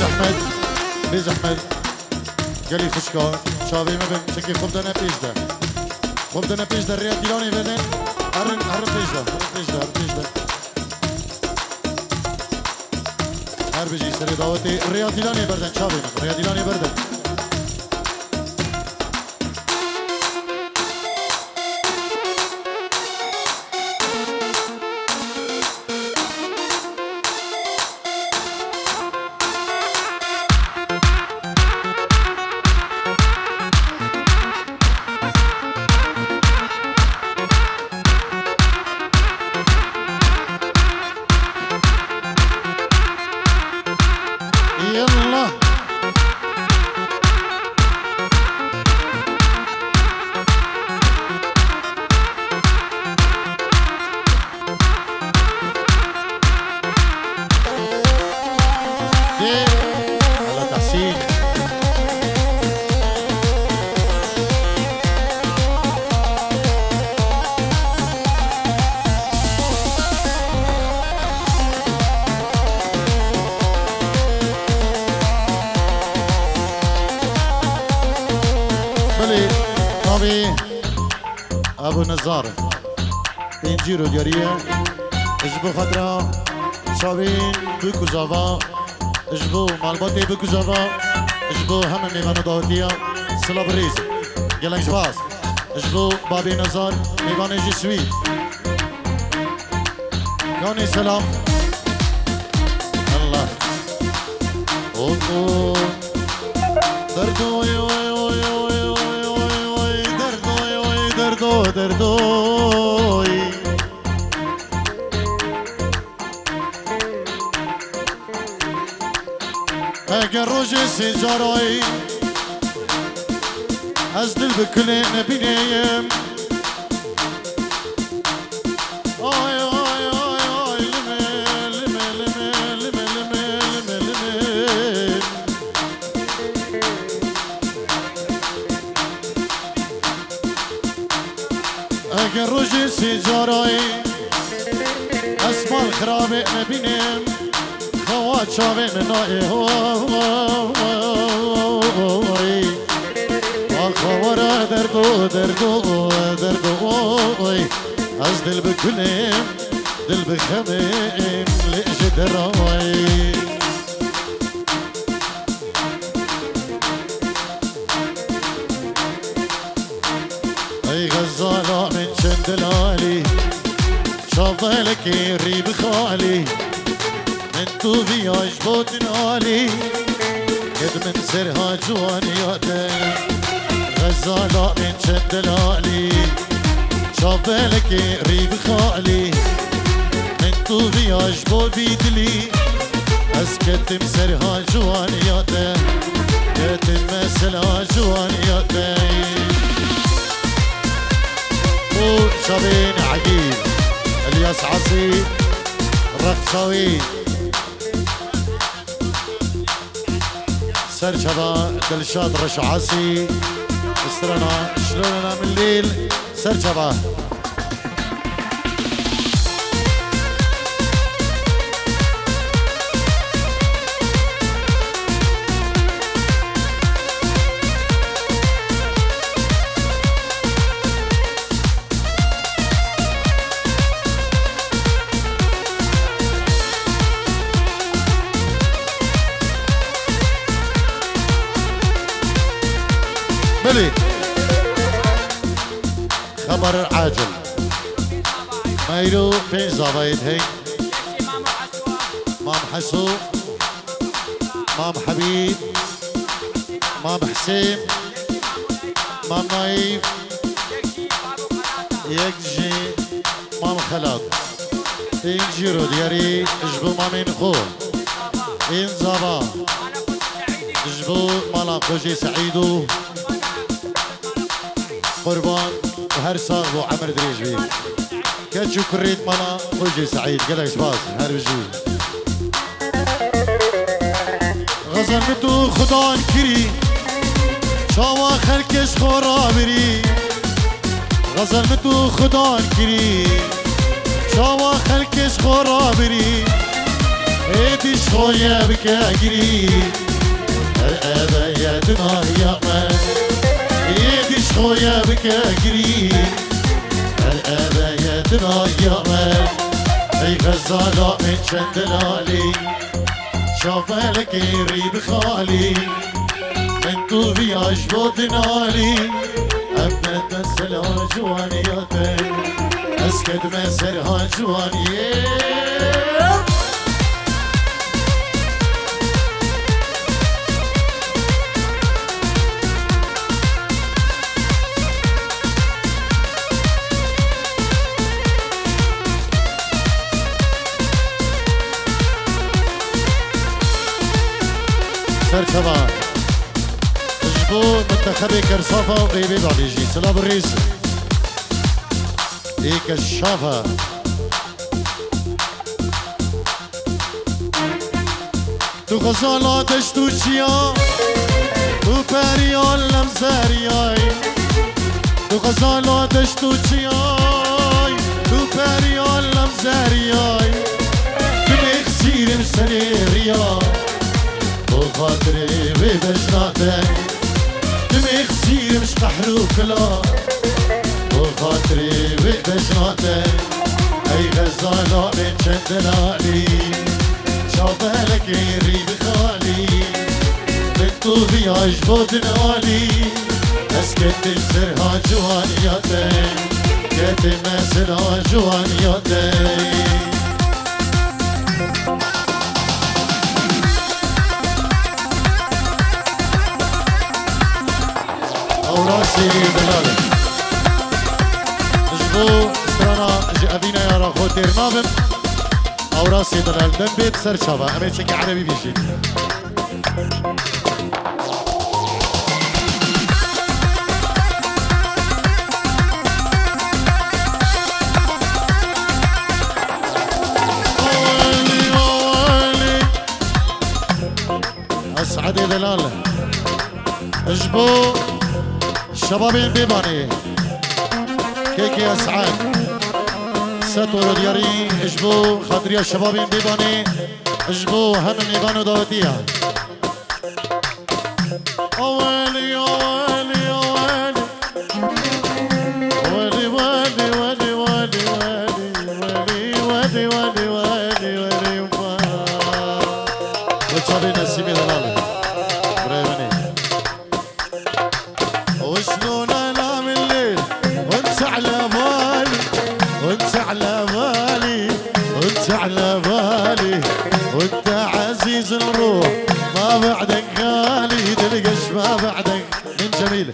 زحمت بی زحمت گلی خشکا چاوی مبین چکی خوب دنه پیش ده خوب دنه پیش ده ریا دیلانی بدن هر پیش ده هر پیش ده هر بجی سری دعوتی ریا دیلانی بردن چاوی مبین ریا دیلانی بردن ابو نزار اینجی رو دیاریه اجبو خطرا شاوین بکو زاوا اجبو مالباتی بکو زاوا اجبو همه میوانو داوتیا سلاب ریز گلنگ جواز اجبو بابی نزار میوان جی سوید یانی سلام الله اوه دردوی دردوی اگر روز سیجارای از دل بکلی نبینیم آی آی آی آی لمه اگر روز سیجارای اسمان خرابه نبینیم خواه چاوه ننای خواه دردو از دل بکنیم دل بخمیم لیش درای ای غزالا من چندلالي شافلك يريب خالي انتو بياش بوتنالي قد من سرها جوانياته غزالا من چندلالي شافلك يريب خالي انتو بياش بو بيدلي اسكتم سرها جوانياته كتم مسلها جوانياته شابين عقيل الياس عصي الرقصاوي سرشبا دلشاد رشعاسي استرنا شلوننا من الليل سرشبا بلي خبر عاجل ما يرو بين زبايد هي مام حسو مام حبيب مام حسين مام نايف يكجي مام خلاد تنجيرو دياري اجبو مامين خو ان زبا اجبو مالا خوجي سعيدو قربان وهر صاغ بو عمر دريج بيه كاتشو كريت مالا خوجي سعيد قالك سباس هر بجي غزل متو خدان كري شاوا خلكش خورا بري غزل متو خدان كري شاوا خلكش خورا بري ايدي شوية بكاجري الابياتنا يا من ايدي شوية بكاجري الابياتنا يا من اي غزالة من شندلالي شافلك يريب خالي من طوفي عجبوت نالي أبنت مسلها جوانياتي أسكت مسلها جوانياتي سر شباب جبو منتخبي كرصافة وقريبي بعد يجي سلام الرئيس هيك الشافة تو غزالة دشتو شيا تو بريان لمزارياي تو غزالة دشتو شيا تو بريان لمزارياي كم اخسير مسريريا وخاطري ببجناتك دمي خسير مش قحروك لا وخاطري ببجناتك اي غزالة من شندلالي شافلك يريب خالي من طوفي عجبوت نالي اسكت بسرها جوانياتك كتم مسرها جوانياتك وراسي دلالة جبو استرانا جابينا يا راخو تيرنابم او راسي دلال دم بيت سر شابا امي تشكي عربي بيجي اسعد دلالة جبو شبابين بيباني كيكي اسعاد ستورو دياري اجبو خاطريا شبابين بيباني اجبو هم نيبانو داوتيها اوالي اوالي اوالي اوالي والي والي والي والي والي والي والي والي وشابي نسيمي دلالة بريماني وشلون انام الليل وانت على بالي وانت على بالي وانت على بالي وانت عزيز الروح ما بعدك غالي تلقش ما بعدك من جميل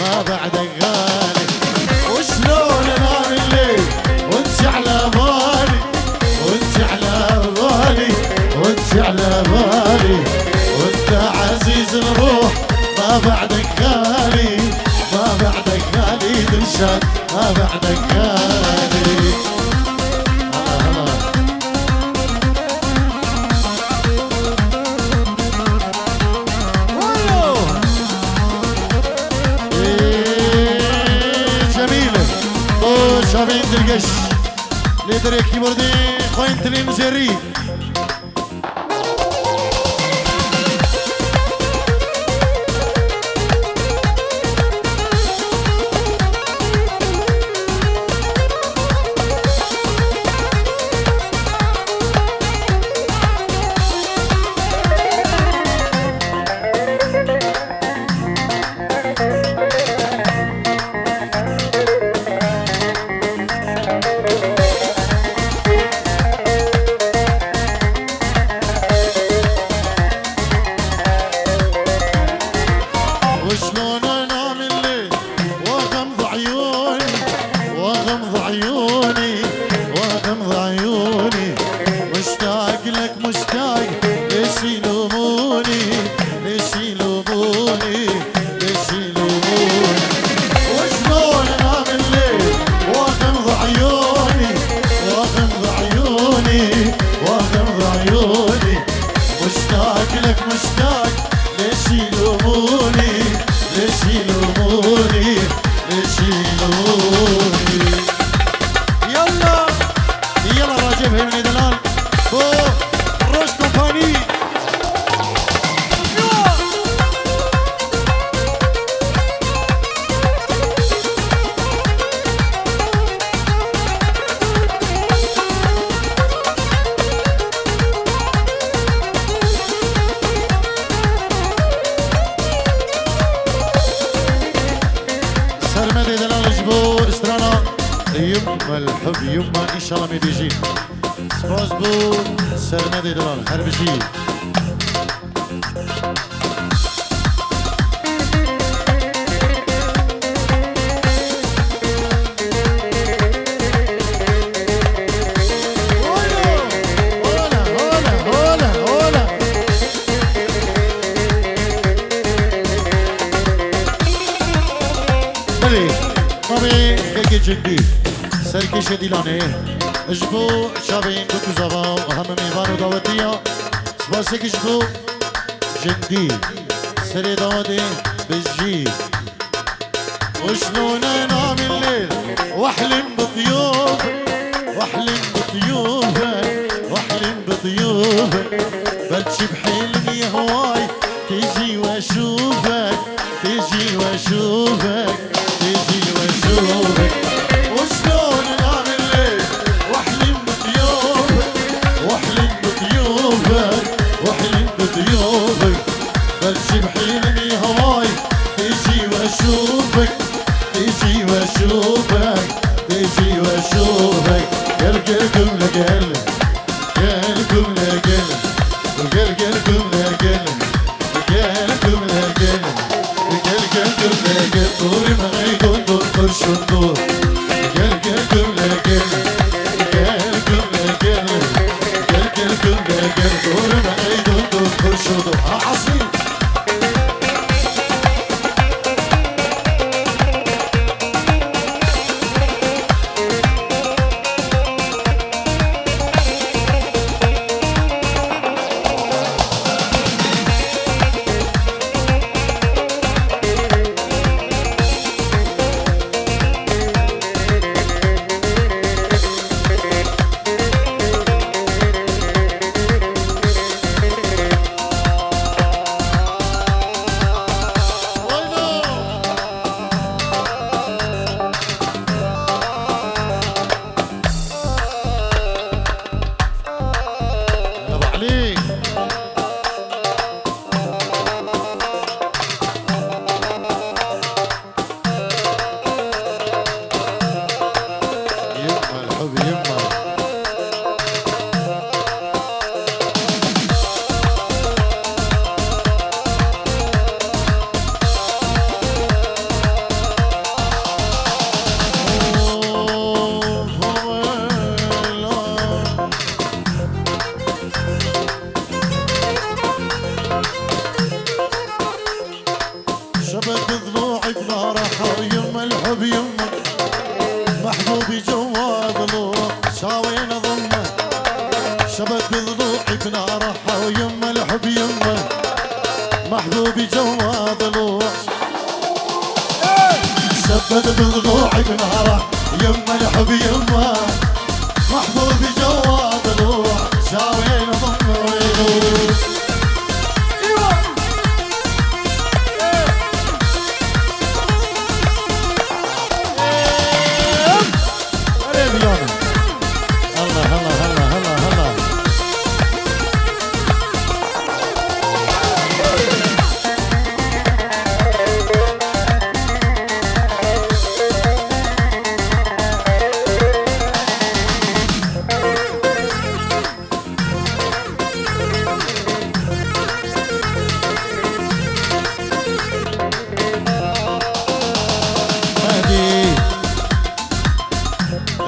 ما بعدك غالي وشلون انام الليل وانت على بالي وانت على بالي وانت على بالي وانت عزيز الروح ما بعدك غالي ما بعدك غالي درشان ما بعدك غالي جميلة شابين درقش ليدري كيبوردي خوين تلين جري وشلون انام الليل واغمض عيوني واغمض عيوني واغمض عيوني مشتاق لك مشتاق ليش يلوموني ليش يلوموني ليش يلوموني وشلون انام الليل واغمض عيوني واغمض عيوني واغمض عيوني مشتاق لك مشتاق ليش يلوموني ليش يلوموني ليش يلوموني يلا يلا راجب هيمني دلال فوق رشد يما الحب يما ان شاء الله ما بيجي سباس بو سرمدي دلال هر بجي جدی سرکش دیلانه اجبو شابین دو کزاوا و همه میوان و دعوتیا سپاسه که اجبو جدی سر داده بجی وشلون انام الليل واحلم بضيوف واحلم بضيوفك واحلم بضيوفك بلشي بحلمي هواي تيجي واشوفك تيجي واشوفك تيجي واشوفك وشلون انام الليل واحلم بضيوفك واحلم بضيوفك واحلم بضيوفك بلشي بحلمي هواي تيجي واشوفك تيجي واشوفك تيجي واشوفك قلقلكم لقل قلقلكم لقل قلقلكم لقل قلقلكم لقل قلقلكم لقل طول ما يكون دور شطور قلقلكم لقل قلقلكم لقل قلقلكم لقل طول ما يكون دور شطور عصير شبك ضلوعي بلا راحة يما الحب يما محبوبي جوا ضلوع شاوين ضمه شبك ضلوعي بلا راحة يما الحب يما محبوبي جوا ضلوع شبك بضلوعي بلا راحة يما الحب يما محبوبي جوا ضلوع شاوين ضمه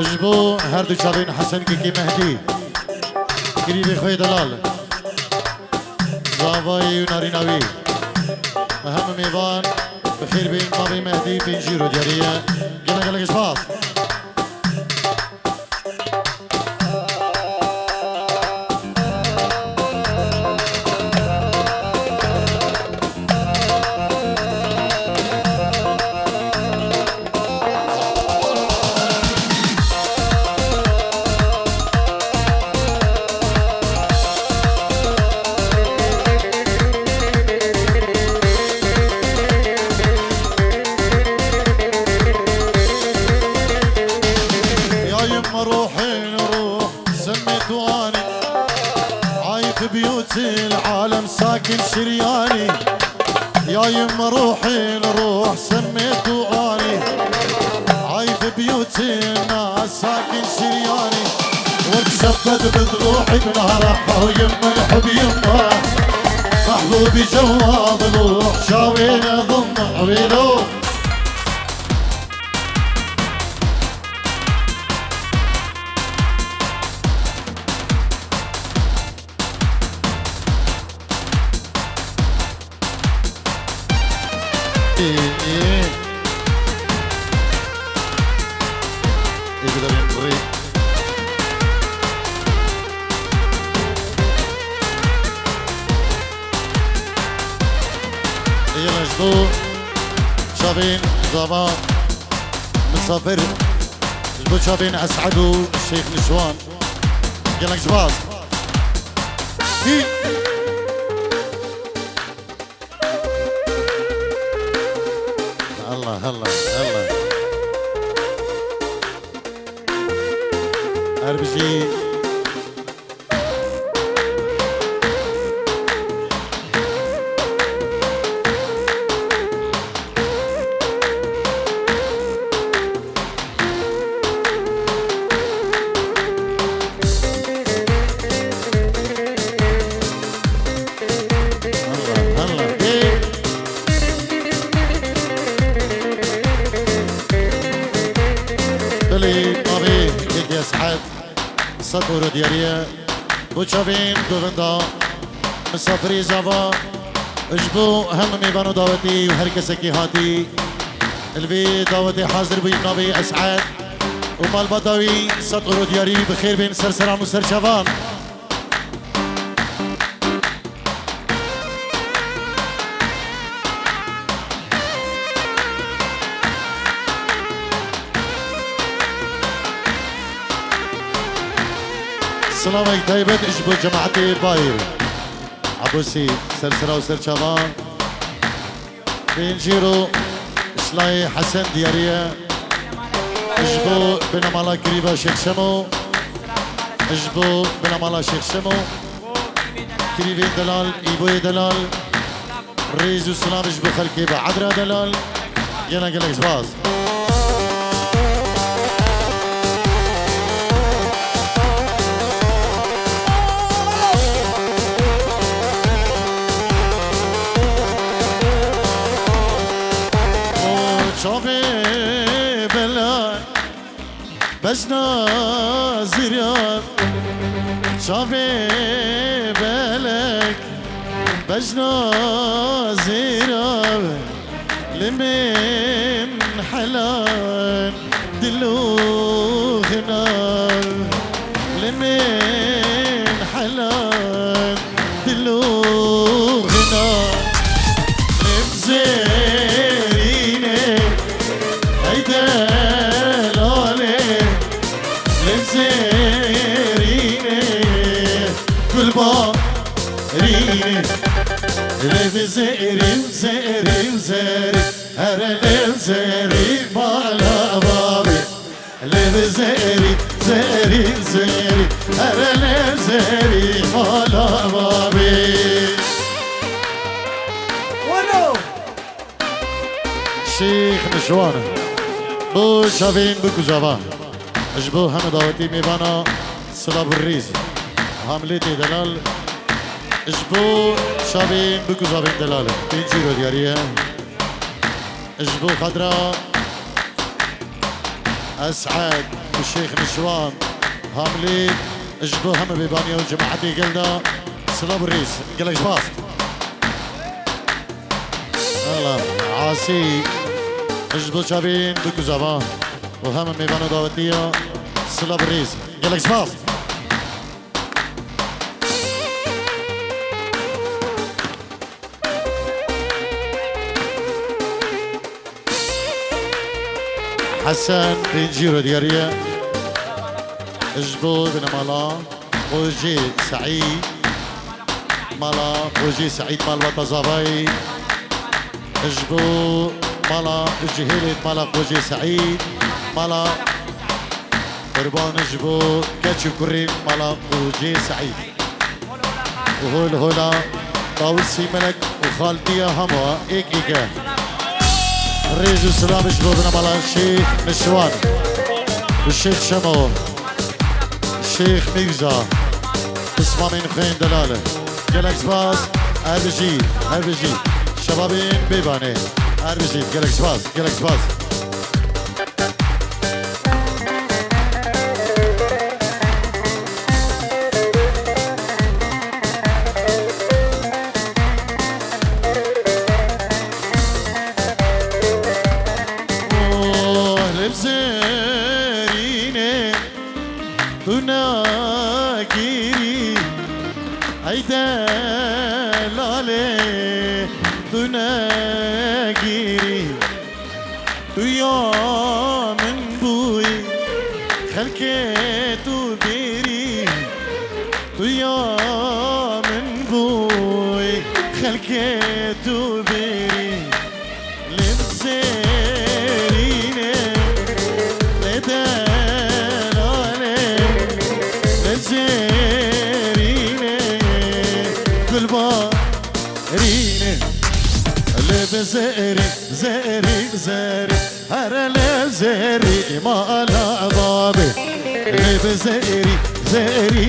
اجبو هر دو چاوین حسن کی مهدی گریب خوی دلال زاوای و ناریناوی اهم میوان بخیر بین ماوی مهدی پینجی رو دیاریه گله گله گشباز بيوت العالم ساكن شرياني يا يما روحي لروح سميته اني عايف بيوتنا ساكن شرياني واتشفت بضلوحي بنهار ويما الحب يما محبوبي جوا ضلوح شاوين ضم عويلو يقدر ينطري يلا جدو شابين زبا مسافر جدو شابين اسعدوا الشيخ نشوان يلا جباز الله الله الله اربجي سطور ديارية بوشافين دوفندا مسافري زافا اجبو هم ميبانو دعوتي وهركسكي هاتي الفي دعوتي حاضر بيبنابي اسعاد ومال بدوي سطور دياري بخير بين سرسران وسرشافان السلام عليكم طيبت اجبو جماعتي باير عبوسي سرسرة وسرشافان بينجيرو شلاي حسن ديارية اجبو بنمالا قريبة شيخ شمو اجبو بنمالا شيخ شمو كريفين دلال ايبوي دلال ريزو سلام اجبو خلقي بعدرا دلال ينا قلق زباز شافي بلا بجنا زريان شافي بلك بجنا زريان لمن حلال دلوخنا لمن حلال دلوخنا لمزيريني زيري زيري زيري هرلل زيري مالا بابي لب زيري زيري زيري هرلل زيري مالا بابي ولو شيخ نشوان بو شافين بكو جافان اجبو هم دعوتي ميبانا صلاب الريز حملتي دلال اجبو شابين بكو زابين دلالة بينجيرو ديارية اجبو خضرا اسعد والشيخ نشوان هاملين اجبو هم بيبانيا وجماعتي قلنا صلاب الريس قلك شباص الله عاسي اجبو شابين بكو زابان وهم بيبانو دعوتية صلاب الريس قلك شباص حسن بنجيرو ديارية اجبو بن مالا بوجي سعيد مالا بوجي سعيد مال وطزاباي اجبو مالا جهيلة مالا بوجي سعيد مالا قربان اجبو كاتشو كريم مالا بوجي سعيد وهول هولا طاوسي ملك وخالتيا هموا ايك ايكا ريزو سلام اجبو بن مالا شيخ نشوان الشيخ شمو الشيخ ميرزا اسمه من خين دلاله جلك سباس هربجي شبابين بيباني هربجي جلك سباس زاري هرلا زاري ما لا ضابي زاري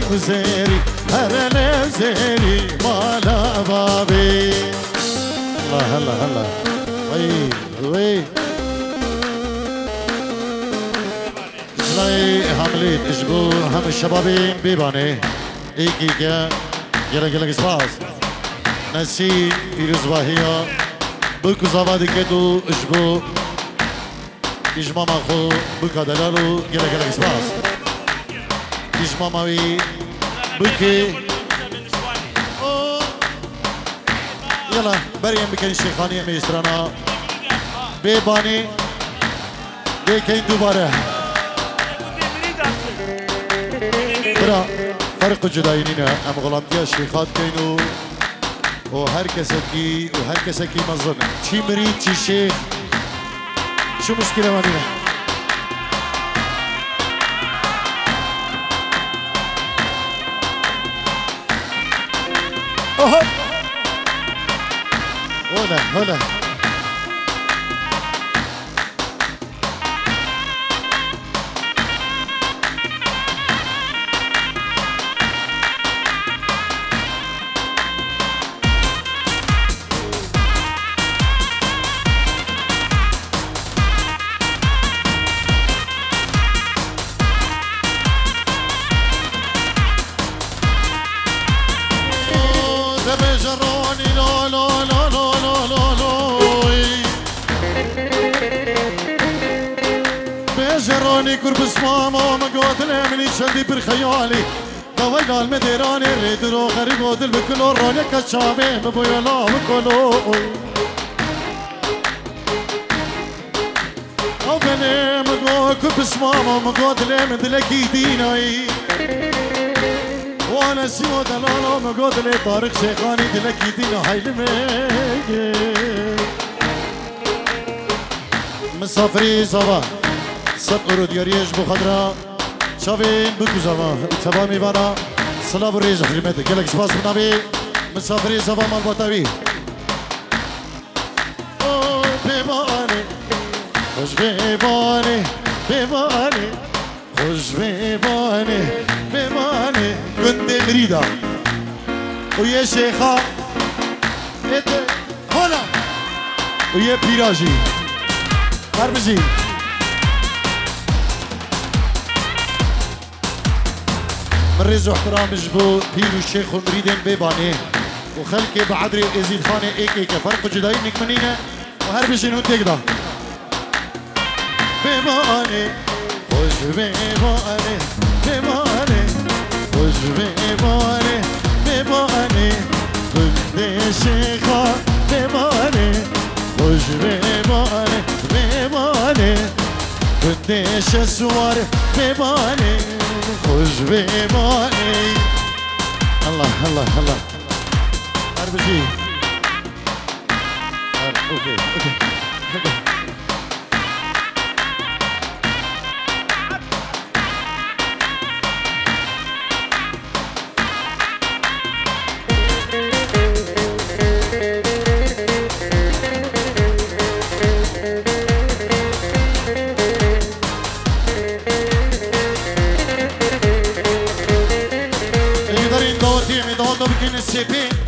هرلا زاري ما لا ضابي هلا وي جلاي حمليت اجبو هم الشبابين بيباني ايكيكا جلك سباس نسي فيروز باهية بلکو زوادی که تو اشبو اجماما خو بلکا دلالو گله اسپاس اجماماوی بلکی يلا بريم بكين شيخانية ميسترانا بيباني بكين دوباره برا فرق جداينينا ام غلامتيا شيخات كينو وهر كسكي مظن شي مريد شي شيخ شو مشكلة مانينا اوه هلا جراني كربس ماما ما قاتل مني شندي بالخيالي قوي قال مديراني ريد رو غريب ودل بكلو راني كشامي مبويا لا بكلو او بني مقو كربس ماما ما قاتل من دلكي ديناي وانا سيو دلالا ما قاتل طارق شيخاني دلكي دينا هاي لمي مسافري صباح سطر دیاریش بخدرا شاوین بکو زمان تبا میبارا سلام ریز خدمت گلک سپاس بنابی مسافری زمان مال باتوی او بیمانه خوش بیمانه خوش بیمانه گنده مریدا و یه شیخا هلا و یه پیراجی هربجی مريز واحترام جبو بيرو الشيخ ومريدين بيباني وخلكي بعدري يزيد خاني ايكيكا فرق جداين نكمنينا وهربشي نون تقدا بيباني خوش بيباني خوش بيباني بندي شيخا بيباني خوش بيباني بندي شسوار بيباني خوش بيباني الله هربجي اوكي من السبين